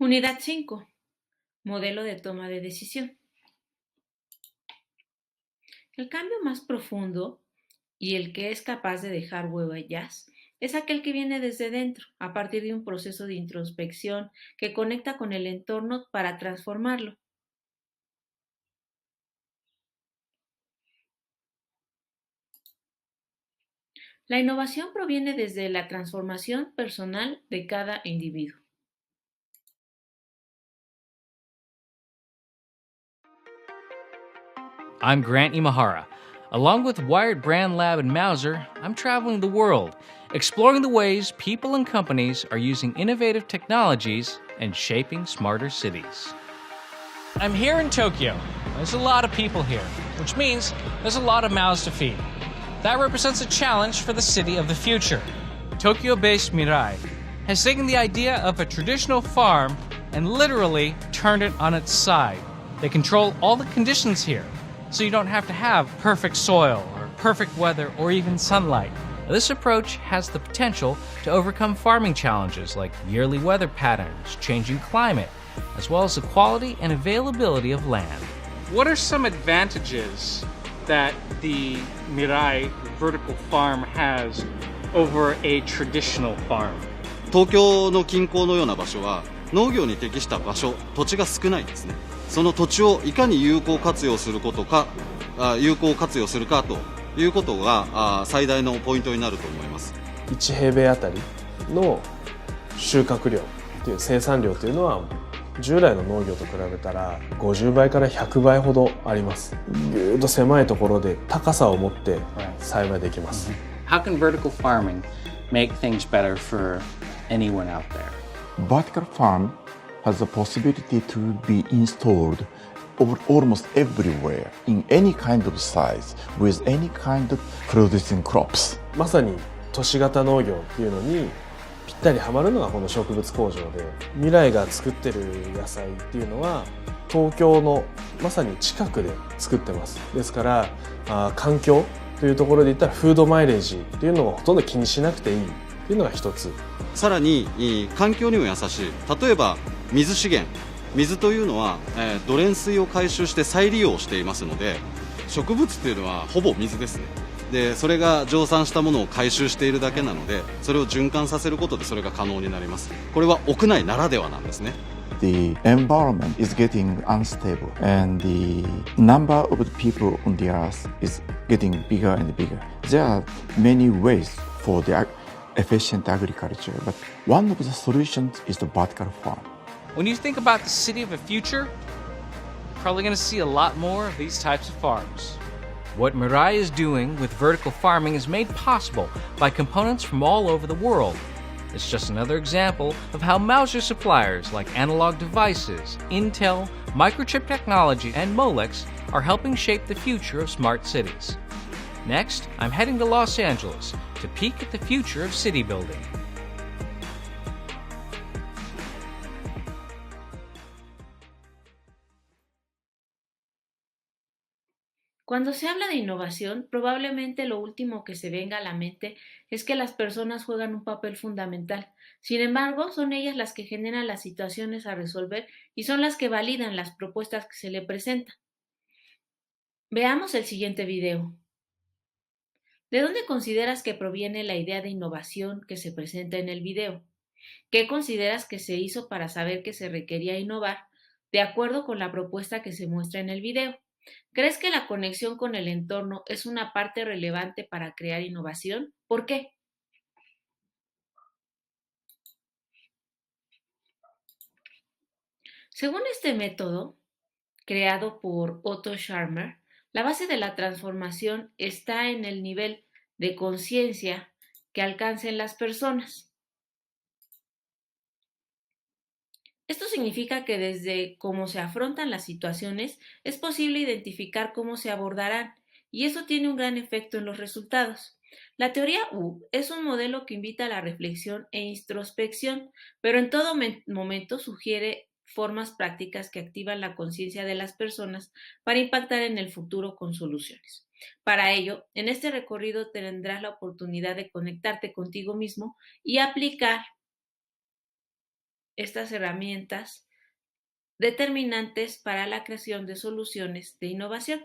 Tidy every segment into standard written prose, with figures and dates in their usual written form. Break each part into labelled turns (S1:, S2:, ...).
S1: Unidad 5. Modelo de toma de decisión. El cambio más profundo y el que es capaz de dejar huellas es aquel que viene desde dentro, a partir de un proceso de introspección que conecta con el entorno para transformarlo. La innovación proviene desde la transformación personal de cada individuo.
S2: I'm Grant Imahara. Along with Wired Brand Lab and Mauser, I'm traveling the world, exploring the ways people and companies are using innovative technologies and shaping smarter cities. I'm here in Tokyo. There's a lot of people here, which means there's a lot of mouths to feed. That represents a challenge for the city of the future. Tokyo-based Mirai has taken the idea of a traditional farm and literally turned it on its side. They control all the conditions here, so you don't have to have perfect soil or perfect weather or even sunlight. This approach has the potential to overcome farming challenges like yearly weather patterns, changing climate, as well as the quality and availability of land.
S3: What are some advantages that the Mirai vertical farm has over a traditional farm?
S4: 東京の近郊のような場所は農業に適した場所、土地が少ないんですね。その土地をいかに有効活用することか、有効活用するかということが最大のポイントになると思います。
S5: 1平米あたりの収穫量という生産量というのは従来の農業と比べたら50倍から100倍ほどあります。ぎゅーっと狭いところで高さを持って栽培できます。
S6: How can vertical farming make things better for anyone out there?
S7: Vertical farm has the possibility to be installed over almost everywhere in any kind of size with any kind of producing crops.
S5: まさに都市型農業っていうのにぴったりはまるのがこの植物工場で、未来が作ってる野菜っていうのは東京のまさに近くで作ってます。ですから環境というところで言ったらフードマイレージっていうのをほとんど気にしなくていいっていうのが一つ。
S4: さらに環境にも優しい。例えば水資源、水というのは、ドレン水を回収して再利用していますので、植物っていうのはほぼ水ですね。でそれが蒸散したものを回収しているだけなので、それを循環させることでそれが可能になります。これは屋内ならではなんですね。
S7: The environment is getting unstable and the number of the people on the earth is getting bigger and bigger. There are many ways for the efficient agriculture, but one of the solutions is the vertical farm.
S2: When you think about the city of the future, you're probably going to see a lot more of these types of farms. What Mirai is doing with vertical farming is made possible by components from all over the world. It's just another example of how Mauser suppliers like Analog Devices, Intel, Microchip Technology, and Molex are helping shape the future of smart cities. Next, I'm heading to Los Angeles to peek at the future of city building.
S1: Cuando se habla de innovación, probablemente lo último que se venga a la mente es que las personas juegan un papel fundamental. Sin embargo, son ellas las que generan las situaciones a resolver y son las que validan las propuestas que se le presentan. Veamos el siguiente video. ¿De dónde consideras que proviene la idea de innovación que se presenta en el video? ¿Qué consideras que se hizo para saber que se requería innovar de acuerdo con la propuesta que se muestra en el video? ¿Crees que la conexión con el entorno es una parte relevante para crear innovación? ¿Por qué? Según este método, creado por Otto Scharmer, la base de la transformación está en el nivel de conciencia que alcancen las personas. Esto significa que desde cómo se afrontan las situaciones es posible identificar cómo se abordarán y eso tiene un gran efecto en los resultados. La teoría U es un modelo que invita a la reflexión e introspección, pero en todo momento sugiere formas prácticas que activan la conciencia de las personas para impactar en el futuro con soluciones. Para ello, en este recorrido tendrás la oportunidad de conectarte contigo mismo y aplicar estas herramientas determinantes para la creación de soluciones de innovación.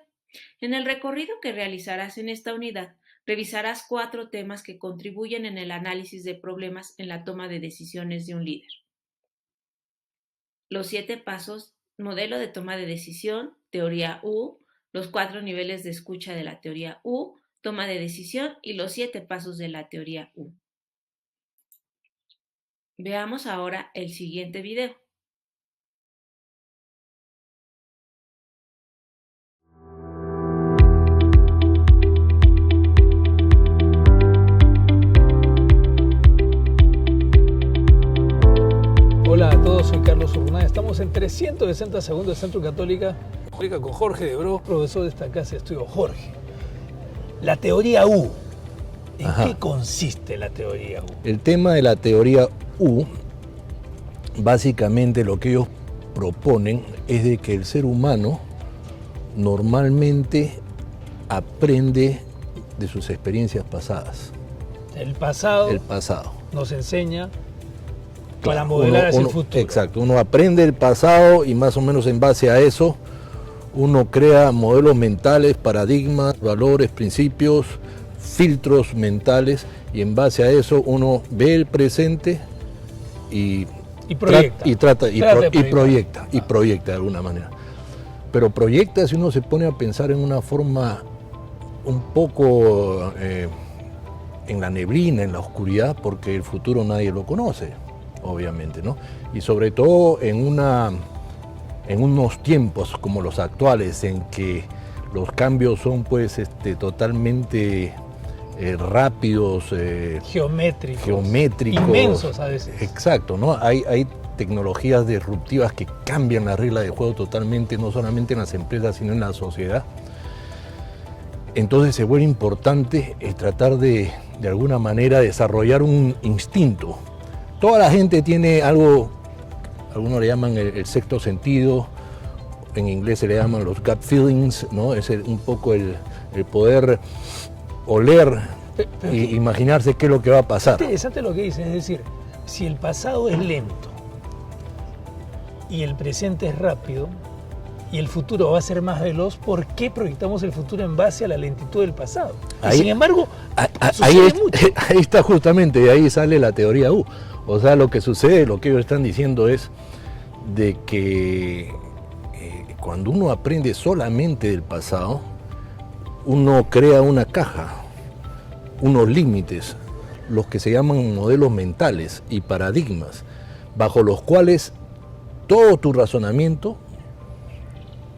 S1: En el recorrido que realizarás en esta unidad, revisarás 4 temas que contribuyen en el análisis de problemas en la toma de decisiones de un líder. Los 7 pasos, modelo de toma de decisión, teoría U, los 4 niveles de escucha de la teoría U, toma de decisión y los 7 pasos de la teoría U. Veamos ahora el siguiente video.
S8: Hola a todos, soy Carlos Urunay. Estamos en 360 segundos de Centro Católica con Jorge de Bros, profesor de esta casa de estudio. Jorge, la teoría U. ¿En qué consiste la teoría U?
S9: El tema de la teoría U, básicamente lo que ellos proponen es de que el ser humano normalmente aprende de sus experiencias pasadas.
S8: El pasado nos enseña para modelar hacia el futuro.
S9: Exacto, uno aprende el pasado y más o menos en base a eso uno crea modelos mentales, paradigmas, valores, principios, filtros mentales y en base a eso uno ve el presente y proyecta de alguna manera. Pero proyecta si uno se pone a pensar en una forma un poco en la neblina, en la oscuridad, porque el futuro nadie lo conoce, obviamente, ¿no? Y sobre todo en unos tiempos como los actuales, en que los cambios son pues totalmente rápidos, geométricos,
S8: inmensos a veces.
S9: Exacto, ¿no? Hay tecnologías disruptivas que cambian la regla de juego totalmente, no solamente en las empresas, sino en la sociedad. Entonces se vuelve importante tratar de alguna manera desarrollar un instinto. Toda la gente tiene algo, algunos le llaman el sexto sentido, en inglés se le llaman los gut feelings, ¿no? Es un poco el poder oler e imaginarse qué es lo que va a pasar.
S8: Es interesante lo que dice, es decir, si el pasado es lento y el presente es rápido y el futuro va a ser más veloz, ¿por qué proyectamos el futuro en base a la lentitud del pasado? Y sin embargo, mucho.
S9: Ahí está justamente, de ahí sale la teoría U. O sea, lo que sucede, lo que ellos están diciendo es de que cuando uno aprende solamente del pasado, uno crea una caja, unos límites, los que se llaman modelos mentales y paradigmas, bajo los cuales todo tu razonamiento,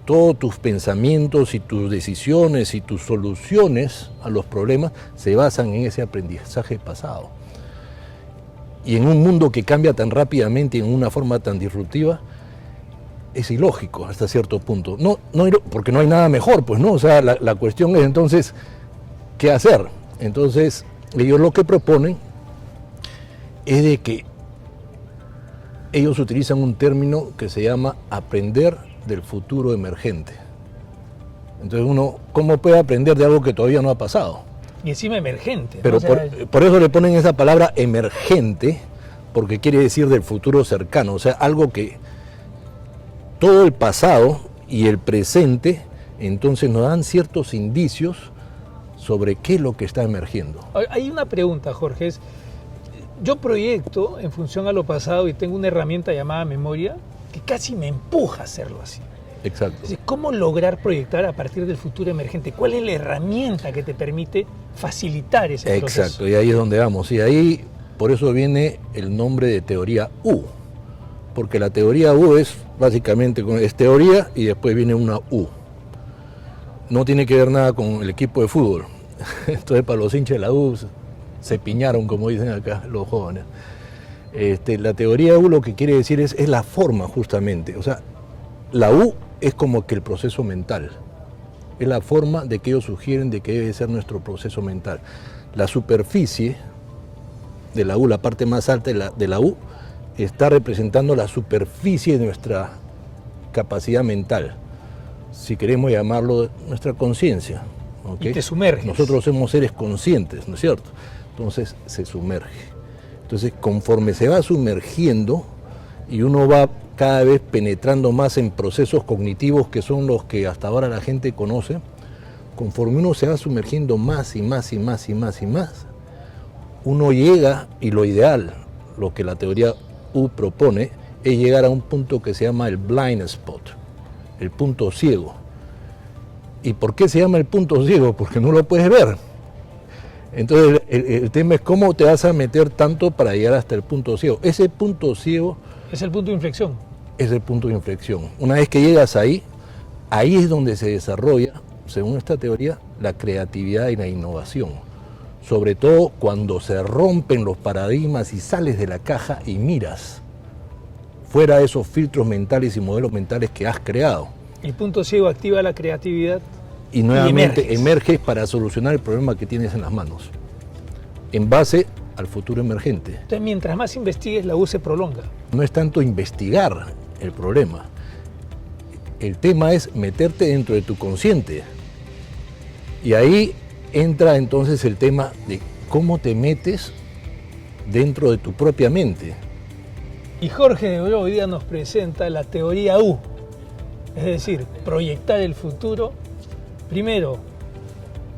S9: todos tus pensamientos y tus decisiones y tus soluciones a los problemas se basan en ese aprendizaje pasado. Y en un mundo que cambia tan rápidamente y en una forma tan disruptiva, es ilógico hasta cierto punto. No, porque no hay nada mejor, pues no. O sea, la cuestión es entonces, ¿qué hacer? Entonces, ellos lo que proponen es de que ellos utilizan un término que se llama aprender del futuro emergente. Entonces uno, ¿cómo puede aprender de algo que todavía no ha pasado?
S8: Y encima emergente.
S9: Pero ¿no? por eso le ponen esa palabra emergente, porque quiere decir del futuro cercano, o sea, algo que todo el pasado y el presente, entonces nos dan ciertos indicios sobre qué es lo que está emergiendo.
S8: Hay una pregunta, Jorge, yo proyecto en función a lo pasado y tengo una herramienta llamada memoria que casi me empuja a hacerlo así.
S9: Exacto.
S8: ¿Cómo lograr proyectar a partir del futuro emergente? ¿Cuál es la herramienta que te permite facilitar ese proceso?
S9: Exacto, y ahí es donde vamos. Y ahí, por eso viene el nombre de teoría U. Porque la teoría U es básicamente es teoría y después viene una U. No tiene que ver nada con el equipo de fútbol. Entonces, para los hinchas de la U se piñaron, como dicen acá los jóvenes. La teoría U lo que quiere decir es la forma, justamente. O sea, la U es como que el proceso mental. Es la forma de que ellos sugieren de que debe ser nuestro proceso mental. La superficie de la U, la parte más alta de la U, está representando la superficie de nuestra capacidad mental. Si queremos llamarlo nuestra conciencia. ¿Okay?
S8: Y te sumerges.
S9: Nosotros somos seres conscientes, ¿no es cierto? Entonces se sumerge. Entonces, conforme se va sumergiendo, y uno va cada vez penetrando más en procesos cognitivos que son los que hasta ahora la gente conoce, conforme uno se va sumergiendo más y más y más y más y más, uno llega, y lo ideal, lo que la teoría U propone, es llegar a un punto que se llama el blind spot, el punto ciego. ¿Y por qué se llama el punto ciego? Porque no lo puedes ver. Entonces el tema es cómo te vas a meter tanto para llegar hasta el punto ciego. Ese punto ciego
S8: Es el punto de inflexión.
S9: es el punto de inflexión. Una vez que llegas ahí, ahí es donde se desarrolla, según esta teoría, la creatividad y la innovación. Sobre todo cuando se rompen los paradigmas y sales de la caja y miras fuera de esos filtros mentales y modelos mentales que has creado.
S8: El punto ciego activa la creatividad.
S9: Y nuevamente
S8: emerges.
S9: emerges para solucionar el problema que tienes en las manos, en base al futuro emergente.
S8: Entonces, mientras más investigues, la U se prolonga.
S9: No es tanto investigar el problema, el tema es meterte dentro de tu consciente. Y ahí entra entonces el tema de cómo te metes dentro de tu propia mente.
S8: Y Jorge de Bró hoy día nos presenta la teoría U, es decir, proyectar el futuro, primero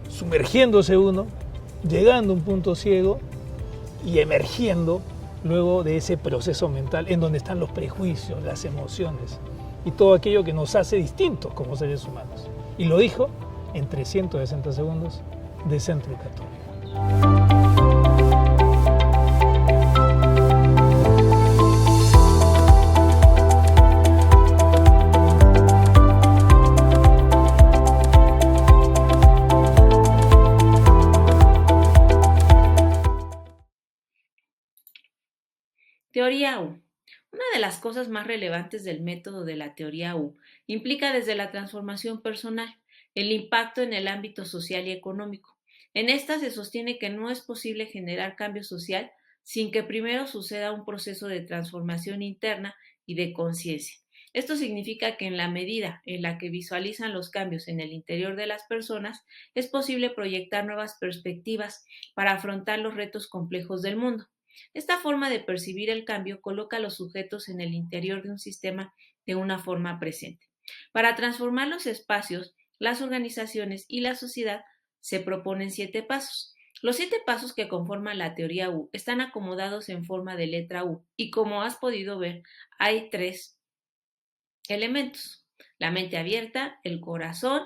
S8: sumergiéndose uno, llegando a un punto ciego y emergiendo luego de ese proceso mental en donde están los prejuicios, las emociones y todo aquello que nos hace distintos como seres humanos. Y lo dijo en 360 segundos de Centro Católico.
S1: Teoría U. Una de las cosas más relevantes del método de la teoría U implica desde la transformación personal, el impacto en el ámbito social y económico. En esta se sostiene que no es posible generar cambio social sin que primero suceda un proceso de transformación interna y de conciencia. Esto significa que en la medida en la que visualizan los cambios en el interior de las personas, es posible proyectar nuevas perspectivas para afrontar los retos complejos del mundo. Esta forma de percibir el cambio coloca a los sujetos en el interior de un sistema de una forma presente. Para transformar los espacios, las organizaciones y la sociedad se proponen 7 pasos. Los 7 pasos que conforman la teoría U están acomodados en forma de letra U y como has podido ver, hay 3 elementos: la mente abierta, el corazón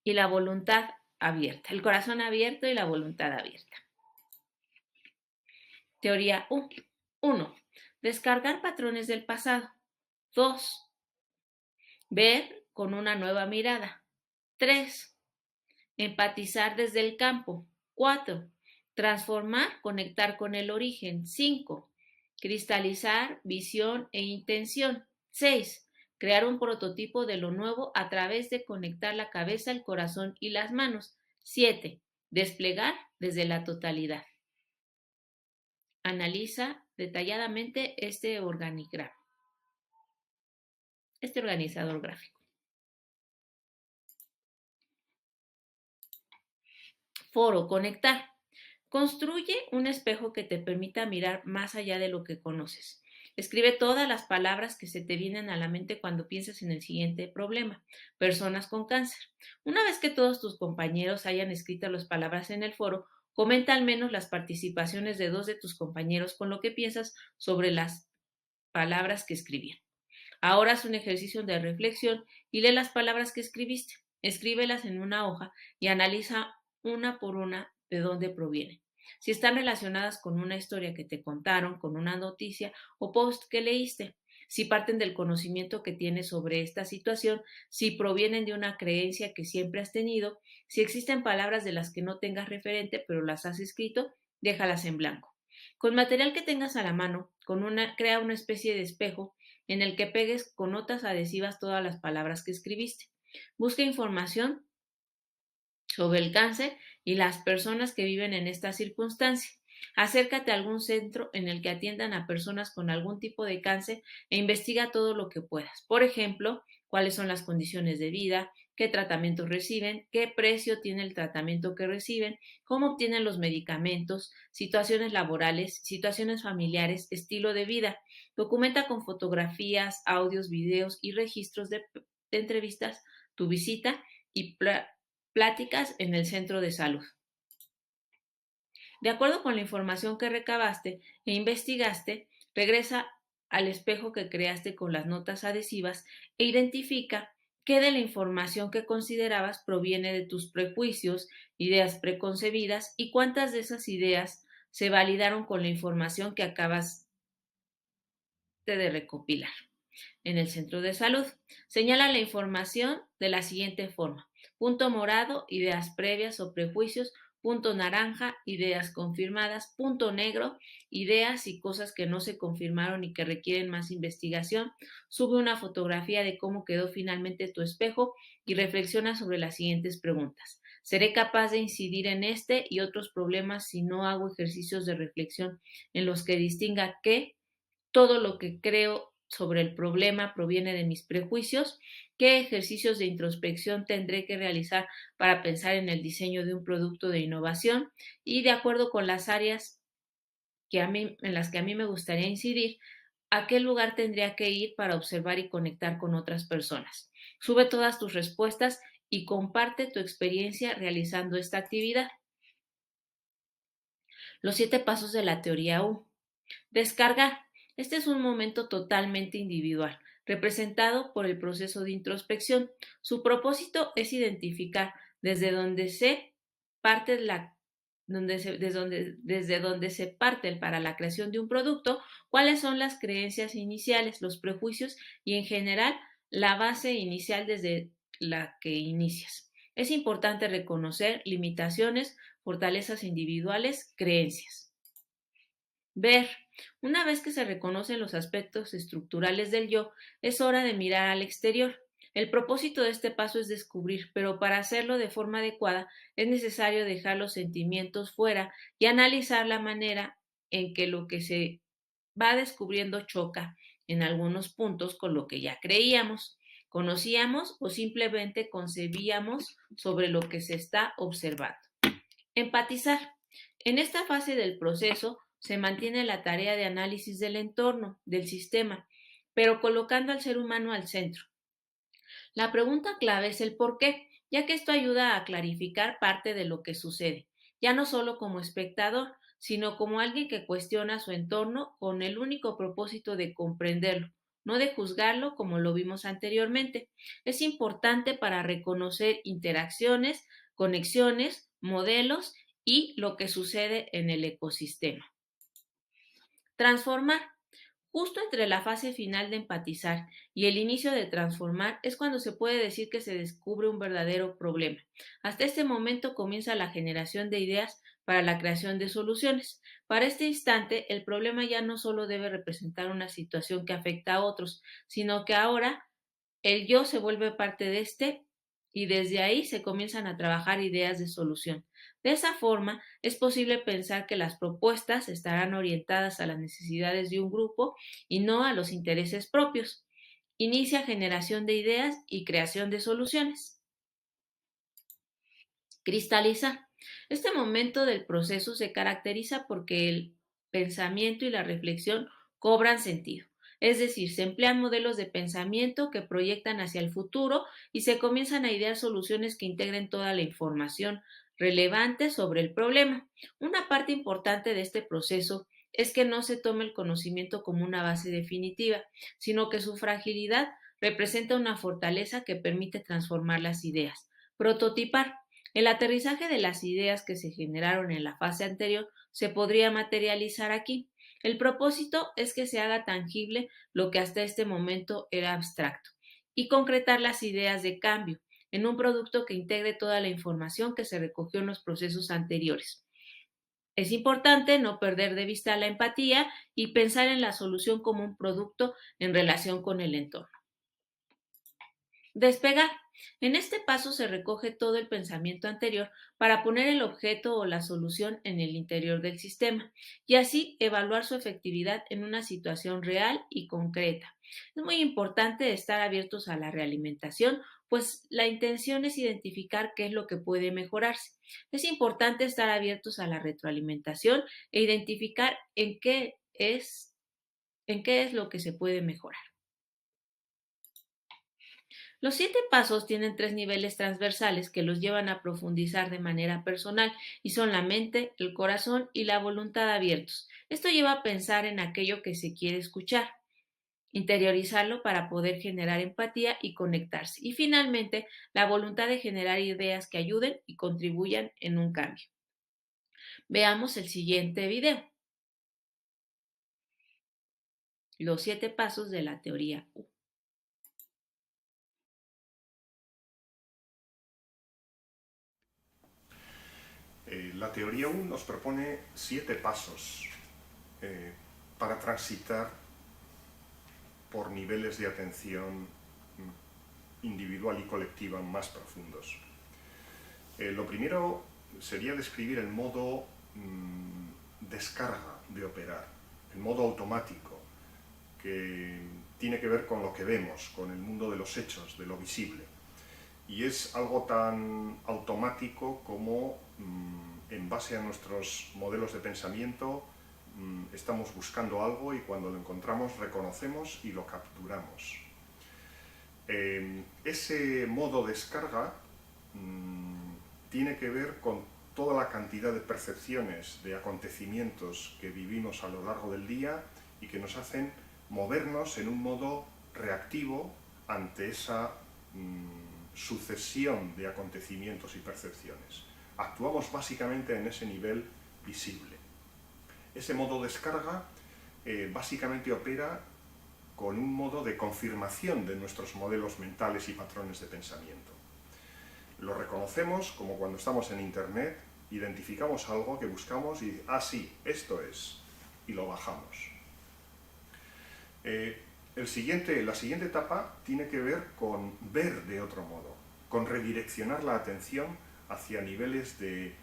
S1: y la voluntad abierta. El corazón abierto y la voluntad abierta. Teoría U. 1. Descargar patrones del pasado. 2. Ver con una nueva mirada. 3. Empatizar desde el campo. 4. Transformar, conectar con el origen. 5. Cristalizar visión e intención. 6. Crear un prototipo de lo nuevo a través de conectar la cabeza, el corazón y las manos. 7. Desplegar desde la totalidad. Analiza detalladamente este organigrama, este organizador gráfico. Foro, conectar. Construye un espejo que te permita mirar más allá de lo que conoces. Escribe todas las palabras que se te vienen a la mente cuando piensas en el siguiente problema: personas con cáncer. Una vez que todos tus compañeros hayan escrito las palabras en el foro, comenta al menos las participaciones de 2 de tus compañeros con lo que piensas sobre las palabras que escribieron. Ahora haz un ejercicio de reflexión y lee las palabras que escribiste. Escríbelas en una hoja y analiza una por una de dónde provienen. Si están relacionadas con una historia que te contaron, con una noticia o post que leíste, si parten del conocimiento que tienes sobre esta situación, si provienen de una creencia que siempre has tenido, si existen palabras de las que no tengas referente pero las has escrito, déjalas en blanco. Con material que tengas a la mano, crea una especie de espejo en el que pegues con notas adhesivas todas las palabras que escribiste. Busca información sobre el cáncer y las personas que viven en esta circunstancia. Acércate a algún centro en el que atiendan a personas con algún tipo de cáncer e investiga todo lo que puedas. Por ejemplo, cuáles son las condiciones de vida, qué tratamientos reciben, qué precio tiene el tratamiento que reciben, cómo obtienen los medicamentos, situaciones laborales, situaciones familiares, estilo de vida. Documenta con fotografías, audios, videos y registros de entrevistas tu visita y pláticas en el centro de salud. De acuerdo con la información que recabaste e investigaste, regresa al espejo que creaste con las notas adhesivas e identifica qué de la información que considerabas proviene de tus prejuicios, ideas preconcebidas y cuántas de esas ideas se validaron con la información que acabas de recopilar. En el centro de salud, señala la información de la siguiente forma: punto morado, ideas previas o prejuicios; punto naranja, ideas confirmadas; punto negro, ideas y cosas que no se confirmaron y que requieren más investigación. Sube una fotografía de cómo quedó finalmente tu espejo y reflexiona sobre las siguientes preguntas: ¿seré capaz de incidir en este y otros problemas si no hago ejercicios de reflexión en los que distinga que todo lo que creo sobre el problema proviene de mis prejuicios? ¿Qué ejercicios de introspección tendré que realizar para pensar en el diseño de un producto de innovación? Y de acuerdo con las áreas en las que a mí me gustaría incidir, ¿a qué lugar tendría que ir para observar y conectar con otras personas? Sube todas tus respuestas y comparte tu experiencia realizando esta actividad. Los 7 pasos de la teoría U. Descargar. Este es un momento totalmente individual, representado por el proceso de introspección. Su propósito es identificar desde donde se parte desde donde se parte para la creación de un producto, cuáles son las creencias iniciales, los prejuicios y en general la base inicial desde la que inicias. Es importante reconocer limitaciones, fortalezas individuales, creencias. Ver. Una vez que se reconocen los aspectos estructurales del yo, es hora de mirar al exterior. El propósito de este paso es descubrir, pero para hacerlo de forma adecuada es necesario dejar los sentimientos fuera y analizar la manera en que lo que se va descubriendo choca en algunos puntos con lo que ya creíamos, conocíamos o simplemente concebíamos sobre lo que se está observando. Empatizar. En esta fase del proceso se mantiene la tarea de análisis del entorno, del sistema, pero colocando al ser humano al centro. La pregunta clave es el por qué, ya que esto ayuda a clarificar parte de lo que sucede, ya no solo como espectador, sino como alguien que cuestiona su entorno con el único propósito de comprenderlo, no de juzgarlo como lo vimos anteriormente. Es importante para reconocer interacciones, conexiones, modelos y lo que sucede en el ecosistema. Transformar. Justo entre la fase final de empatizar y el inicio de transformar es cuando se puede decir que se descubre un verdadero problema. Hasta este momento comienza la generación de ideas para la creación de soluciones. Para este instante, el problema ya no solo debe representar una situación que afecta a otros, sino que ahora el yo se vuelve parte de este y desde ahí se comienzan a trabajar ideas de solución. De esa forma, es posible pensar que las propuestas estarán orientadas a las necesidades de un grupo y no a los intereses propios. Inicia generación de ideas y creación de soluciones. Cristalizar. Este momento del proceso se caracteriza porque el pensamiento y la reflexión cobran sentido. Es decir, se emplean modelos de pensamiento que proyectan hacia el futuro y se comienzan a idear soluciones que integren toda la información relevante sobre el problema. Una parte importante de este proceso es que no se tome el conocimiento como una base definitiva, sino que su fragilidad representa una fortaleza que permite transformar las ideas. Prototipar. El aterrizaje de las ideas que se generaron en la fase anterior se podría materializar aquí. El propósito es que se haga tangible lo que hasta este momento era abstracto y concretar las ideas de cambio en un producto que integre toda la información que se recogió en los procesos anteriores. Es importante no perder de vista la empatía y pensar en la solución como un producto en relación con el entorno. Despegar. En este paso se recoge todo el pensamiento anterior para poner el objeto o la solución en el interior del sistema y así evaluar su efectividad en una situación real y concreta. Es muy importante estar abiertos a la realimentación pues la intención es identificar qué es lo que puede mejorarse. Es importante estar abiertos a la retroalimentación e identificar en qué es lo que se puede mejorar. Los 7 pasos tienen 3 niveles transversales que los llevan a profundizar de manera personal y son la mente, el corazón y la voluntad abiertos. Esto lleva a pensar en aquello que se quiere escuchar, interiorizarlo para poder generar empatía y conectarse. Y finalmente, la voluntad de generar ideas que ayuden y contribuyan en un cambio. Veamos el siguiente video. Los 7 pasos de la teoría U.
S10: La teoría U nos propone 7 pasos para transitar por niveles de atención individual y colectiva más profundos. Lo primero sería describir el modo descarga de operar, el modo automático, que tiene que ver con lo que vemos, con el mundo de los hechos, de lo visible. Y es algo tan automático como en base a nuestros modelos de pensamiento estamos buscando algo y cuando lo encontramos reconocemos y lo capturamos. Ese modo descarga tiene que ver con toda la cantidad de percepciones, de acontecimientos que vivimos a lo largo del día y que nos hacen movernos en un modo reactivo ante esa sucesión de acontecimientos y percepciones. Actuamos básicamente en ese nivel visible. Ese modo descarga básicamente opera con un modo de confirmación de nuestros modelos mentales y patrones de pensamiento. Lo reconocemos como cuando estamos en internet, identificamos algo que buscamos y sí, esto es, y lo bajamos. La siguiente etapa tiene que ver con ver de otro modo, con redireccionar la atención hacia niveles de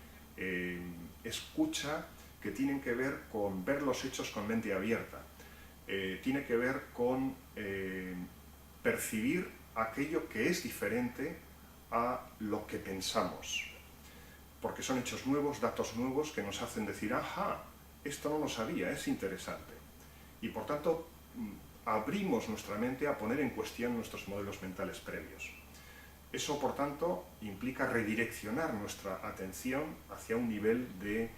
S10: escucha que tienen que ver con ver los hechos con mente abierta. Tiene que ver con percibir aquello que es diferente a lo que pensamos, porque son hechos nuevos, datos nuevos que nos hacen decir, ajá, esto no lo sabía, es interesante. Y por tanto, abrimos nuestra mente a poner en cuestión nuestros modelos mentales previos. Eso, por tanto, implica redireccionar nuestra atención hacia un nivel de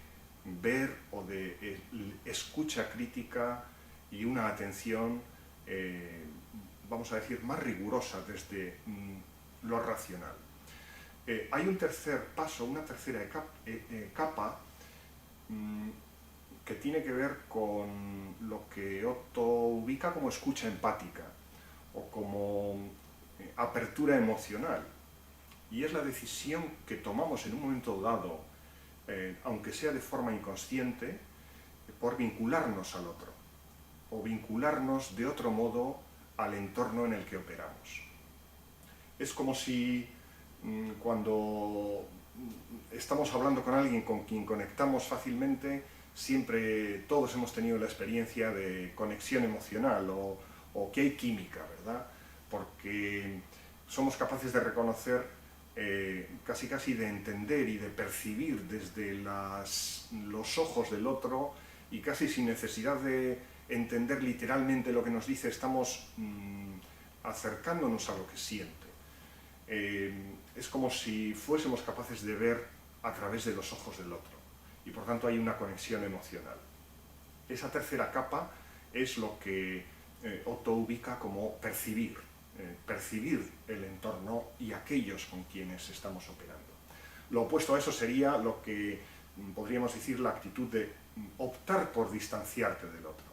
S10: ver o de escucha crítica y una atención, vamos a decir, más rigurosa desde lo racional. Hay un tercer paso, una tercera capa que tiene que ver con lo que Otto ubica como escucha empática o como apertura emocional. Y es la decisión que tomamos en un momento dado, aunque sea de forma inconsciente, por vincularnos al otro o vincularnos de otro modo al entorno en el que operamos. Es como si cuando estamos hablando con alguien con quien conectamos fácilmente, siempre todos hemos tenido la experiencia de conexión emocional o que hay química, ¿verdad? Porque somos capaces de reconocer, casi de entender y de percibir desde los ojos del otro y casi sin necesidad de entender literalmente lo que nos dice, estamos acercándonos a lo que siente. Es como si fuésemos capaces de ver a través de los ojos del otro y por tanto hay una conexión emocional. Esa tercera capa es lo que Otto ubica como percibir el entorno y aquellos con quienes estamos operando. Lo opuesto a eso sería lo que podríamos decir la actitud de optar por distanciarte del otro.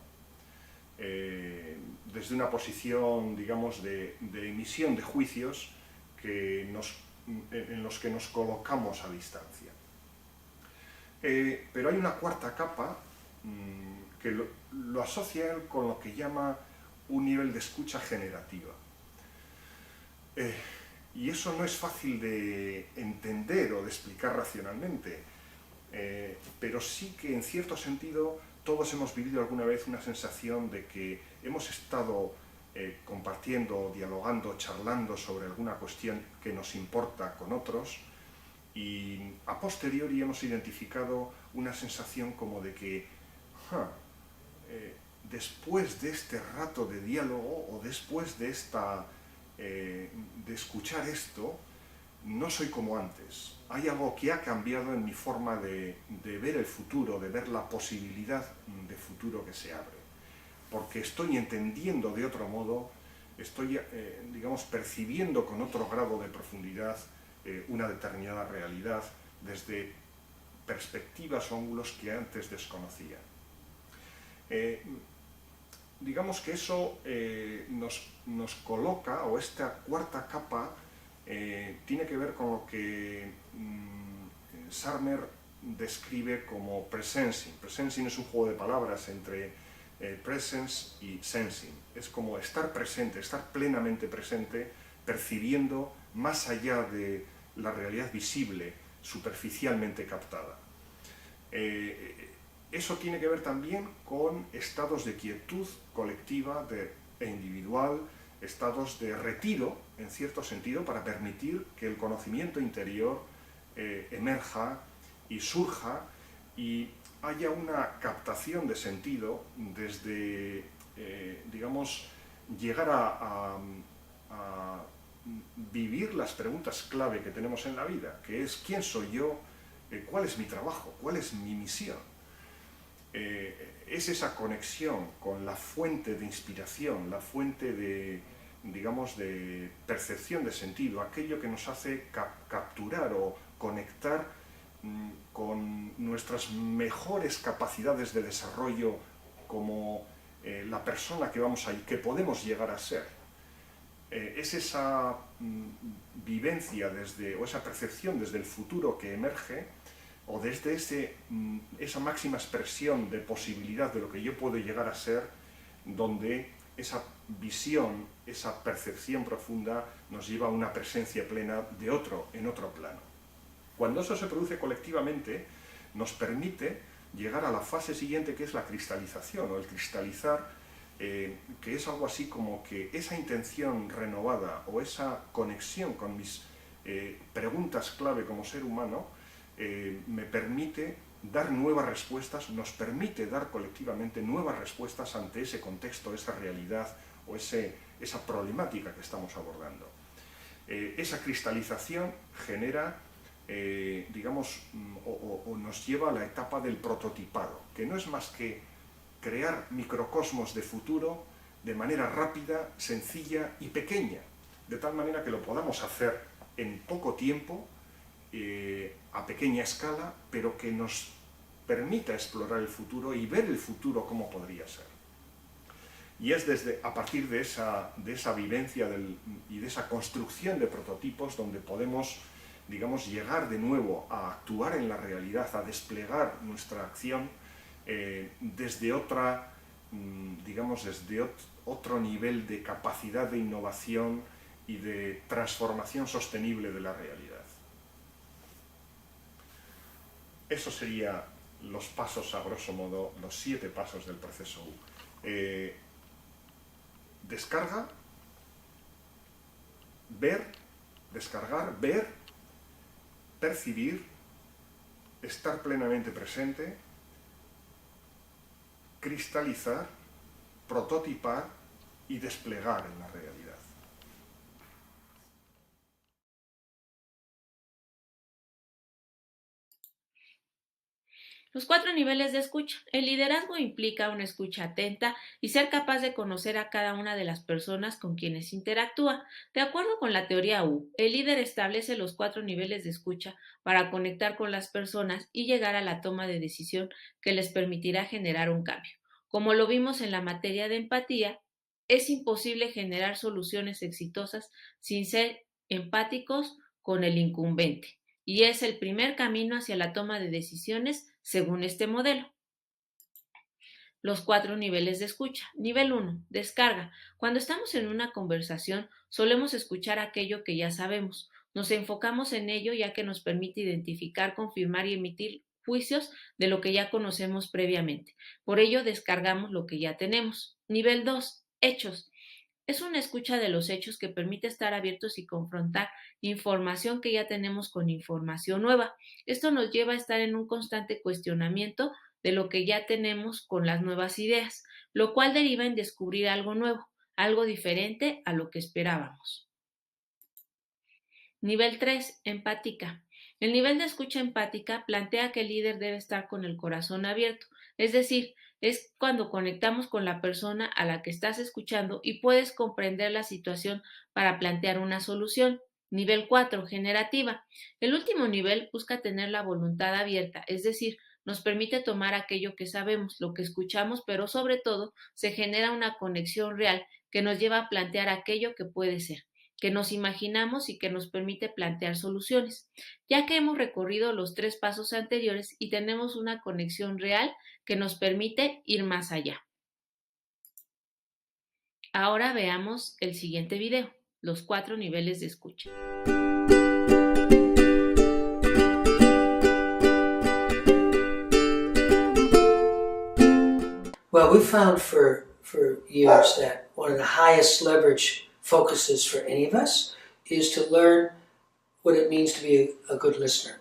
S10: Desde una posición, digamos, de emisión de juicios en los que nos colocamos a distancia. Pero hay una cuarta capa que lo asocia él con lo que llama un nivel de escucha generativa. Y eso no es fácil de entender o de explicar racionalmente, pero sí que en cierto sentido todos hemos vivido alguna vez una sensación de que hemos estado compartiendo, dialogando, charlando sobre alguna cuestión que nos importa con otros, y a posteriori hemos identificado una sensación como de que después de este rato de diálogo o después de escuchar esto, no soy como antes. Hay algo que ha cambiado en mi forma de ver el futuro, de ver la posibilidad de futuro que se abre. Porque estoy entendiendo de otro modo, estoy, digamos, percibiendo con otro grado de profundidad una determinada realidad desde perspectivas o ángulos que antes desconocía. Digamos que eso nos coloca, o esta cuarta capa, tiene que ver con lo que Sarmer describe como presensing. Presensing es un juego de palabras entre presence y sensing. Es como estar presente, estar plenamente presente, percibiendo más allá de la realidad visible, superficialmente captada. Eso tiene que ver también con estados de quietud colectiva e individual, estados de retiro, en cierto sentido, para permitir que el conocimiento interior emerja y surja y haya una captación de sentido desde, digamos, llegar a vivir las preguntas clave que tenemos en la vida, que es ¿quién soy yo? ¿Cuál es mi trabajo? ¿Cuál es mi misión? Es esa conexión con la fuente de inspiración, la fuente de, digamos, de percepción de sentido, aquello que nos hace capturar o conectar con nuestras mejores capacidades de desarrollo como la persona que podemos llegar a ser. Es esa vivencia o esa percepción desde el futuro que emerge, o desde esa máxima expresión de posibilidad de lo que yo puedo llegar a ser, donde esa visión, esa percepción profunda nos lleva a una presencia plena de otro, en otro plano. Cuando eso se produce colectivamente, nos permite llegar a la fase siguiente, que es la cristalización, o el cristalizar, que es algo así como que esa intención renovada o esa conexión con mis preguntas clave como ser humano me permite dar nuevas respuestas, nos permite dar colectivamente nuevas respuestas ante ese contexto, esa realidad o esa problemática que estamos abordando. Esa cristalización genera, digamos, o nos lleva a la etapa del prototipado, que no es más que crear microcosmos de futuro de manera rápida, sencilla y pequeña, de tal manera que lo podamos hacer en poco tiempo, a pequeña escala, pero que nos permita explorar el futuro y ver el futuro como podría ser. Y es a partir de esa vivencia y de esa construcción de prototipos donde podemos, digamos, llegar de nuevo a actuar en la realidad, a desplegar nuestra acción desde otro nivel de capacidad de innovación y de transformación sostenible de la realidad. Esos serían los pasos, a grosso modo, los 7 pasos del proceso U. Descarga, ver, descargar, ver, percibir, estar plenamente presente, cristalizar, prototipar y desplegar en la realidad.
S1: Los 4 niveles de escucha. El liderazgo implica una escucha atenta y ser capaz de conocer a cada una de las personas con quienes interactúa. De acuerdo con la teoría U, el líder establece los 4 niveles de escucha para conectar con las personas y llegar a la toma de decisión que les permitirá generar un cambio. Como lo vimos en la materia de empatía, es imposible generar soluciones exitosas sin ser empáticos con el incumbente, y es el primer camino hacia la toma de decisiones según este modelo. Los 4 niveles de escucha. Nivel 1. Descarga. Cuando estamos en una conversación, solemos escuchar aquello que ya sabemos. Nos enfocamos en ello ya que nos permite identificar, confirmar y emitir juicios de lo que ya conocemos previamente. Por ello, descargamos lo que ya tenemos. Nivel 2. Hechos. Es una escucha de los hechos que permite estar abiertos y confrontar información que ya tenemos con información nueva. Esto nos lleva a estar en un constante cuestionamiento de lo que ya tenemos con las nuevas ideas, lo cual deriva en descubrir algo nuevo, algo diferente a lo que esperábamos. Nivel 3. Empática. El nivel de escucha empática plantea que el líder debe estar con el corazón abierto, es decir, es cuando conectamos con la persona a la que estás escuchando y puedes comprender la situación para plantear una solución. Nivel 4. Generativa. El último nivel busca tener la voluntad abierta, es decir, nos permite tomar aquello que sabemos, lo que escuchamos, pero sobre todo se genera una conexión real que nos lleva a plantear aquello que puede ser, que nos imaginamos y que nos permite plantear soluciones, ya que hemos recorrido los 3 pasos anteriores y tenemos una conexión real que nos permite ir más allá. Ahora veamos el siguiente video, los 4 niveles de escucha.
S11: Well, we found for years that one of the highest leverage focuses for any of us is to learn what it means to be a good listener.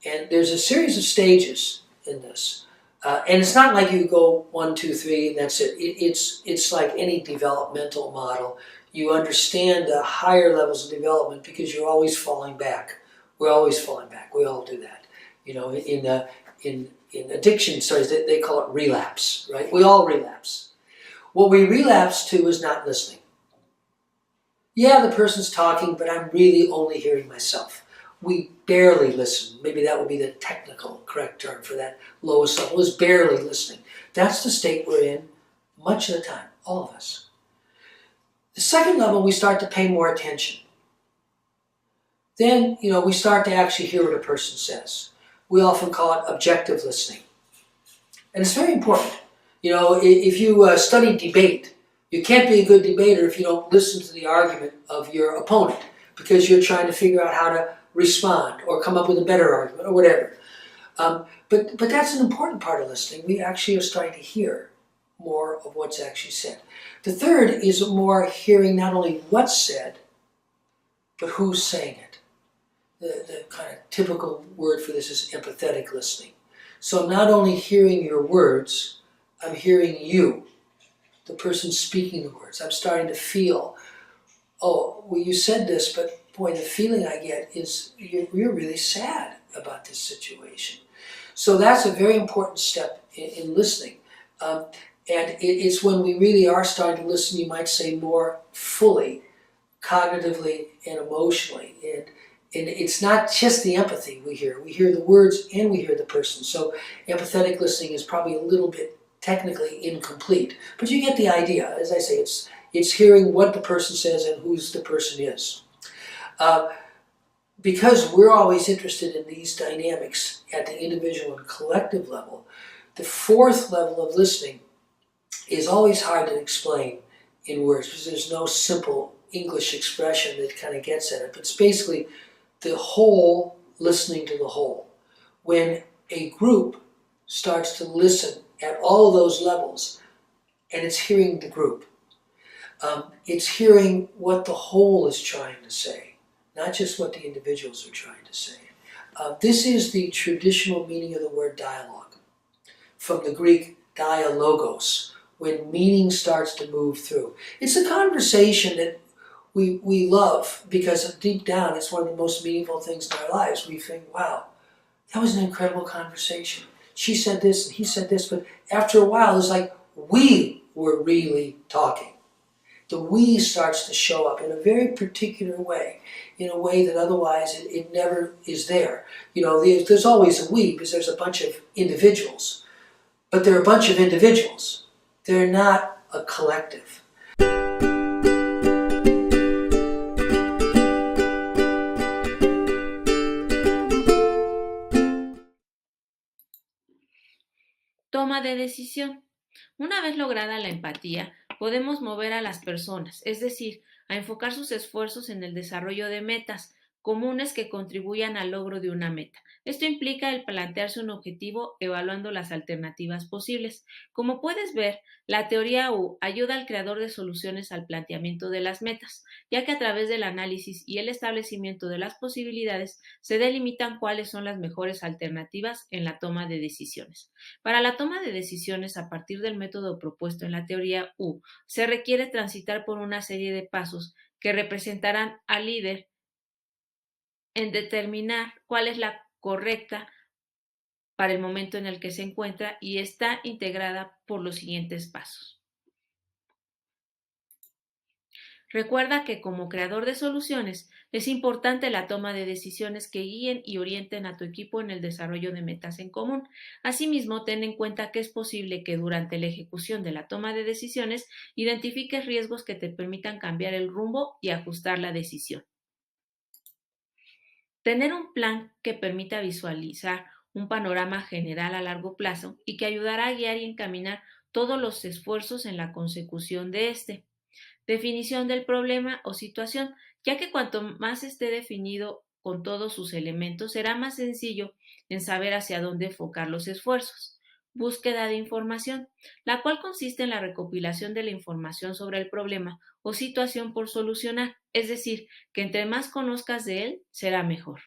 S11: And there's a series of stages in this. And it's not like you go 1, 2, 3, and that's it. It's like any developmental model. You understand the higher levels of development because you're always falling back. We're always falling back. We all do that. You know, in addiction studies, they call it relapse, right? We all relapse. What we relapse to is not listening. Yeah, the person's talking, but I'm really only hearing myself. We barely listen. Maybe that would be the technical correct term for that lowest level, is barely listening. That's the state we're in much of the time, all of us. The second level, we start to pay more attention. Then, we start to actually hear what a person says. We often call it objective listening. And it's very important. If you study debate, you can't be a good debater if you don't listen to the argument of your opponent, because you're trying to figure out how to respond or come up with a better argument or whatever. But that's an important part of listening. We actually are starting to hear more of what's actually said. The third is more hearing not only what's said, but who's saying it. The kind of typical word for this is empathetic listening. So I'm not only hearing your words, I'm hearing you, the person speaking the words. I'm starting to feel, oh, well, you said this, but boy, the feeling I get is you're really sad about this situation. So that's a very important step in listening. And it's when we really are starting to listen, you might say, more fully, cognitively and emotionally. And it's not just the empathy we hear. We hear the words and we hear the person. So empathetic listening is probably a little bit technically incomplete. But you get the idea. As I say, it's hearing what the person says and whose the person is. Because we're always interested in these dynamics at the individual and collective level, the fourth level of listening is always hard to explain in words because there's no simple English expression that kind of gets at it. But it's basically the whole listening to the whole. When a group starts to listen at all those levels, and it's hearing the group. It's hearing what the whole is trying to say, not just what the individuals are trying to say. This is the traditional meaning of the word dialogue, from the Greek dialogos, when meaning starts to move through. It's a conversation that we love because deep down it's one of the most meaningful things in our lives. We think, wow, that was an incredible conversation. She said this and he said this, but after a while it's like we were really talking. The we starts to show up in a very particular way, in a way that otherwise it never is there. There's always a we because there's a bunch of individuals, but they're a bunch of individuals. They're not a collective.
S1: Toma de decisión. Una vez lograda la empatía, podemos mover a las personas, es decir, a enfocar sus esfuerzos en el desarrollo de metas comunes que contribuyan al logro de una meta. Esto implica el plantearse un objetivo evaluando las alternativas posibles. Como puedes ver, la teoría U ayuda al creador de soluciones al planteamiento de las metas, ya que a través del análisis y el establecimiento de las posibilidades se delimitan cuáles son las mejores alternativas en la toma de decisiones. Para la toma de decisiones a partir del método propuesto en la teoría U, se requiere transitar por una serie de pasos que representarán al líder en determinar cuál es la correcta para el momento en el que se encuentra y está integrada por los siguientes pasos. Recuerda que como creador de soluciones es importante la toma de decisiones que guíen y orienten a tu equipo en el desarrollo de metas en común. Asimismo, ten en cuenta que es posible que durante la ejecución de la toma de decisiones identifiques riesgos que te permitan cambiar el rumbo y ajustar la decisión. Tener un plan que permita visualizar un panorama general a largo plazo y que ayudará a guiar y encaminar todos los esfuerzos en la consecución de este. Definición del problema o situación, ya que cuanto más esté definido con todos sus elementos, será más sencillo en saber hacia dónde enfocar los esfuerzos. Búsqueda de información, la cual consiste en la recopilación de la información sobre el problema o situación por solucionar, es decir, que entre más conozcas de él, será mejor.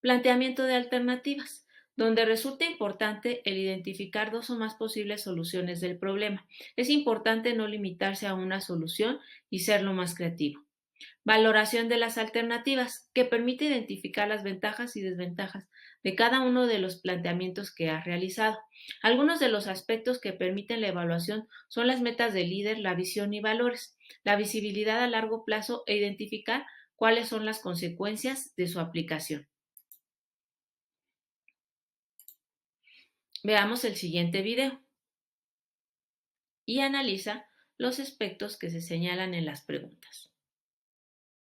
S1: Planteamiento de alternativas, donde resulta importante el identificar dos o más posibles soluciones del problema. Es importante no limitarse a una solución y ser lo más creativo. Valoración de las alternativas, que permite identificar las ventajas y desventajas de cada uno de los planteamientos que has realizado. Algunos de los aspectos que permiten la evaluación son las metas del líder, la visión y valores, la visibilidad a largo plazo e identificar cuáles son las consecuencias de su aplicación. Veamos el siguiente video y analiza los aspectos que se señalan en las preguntas.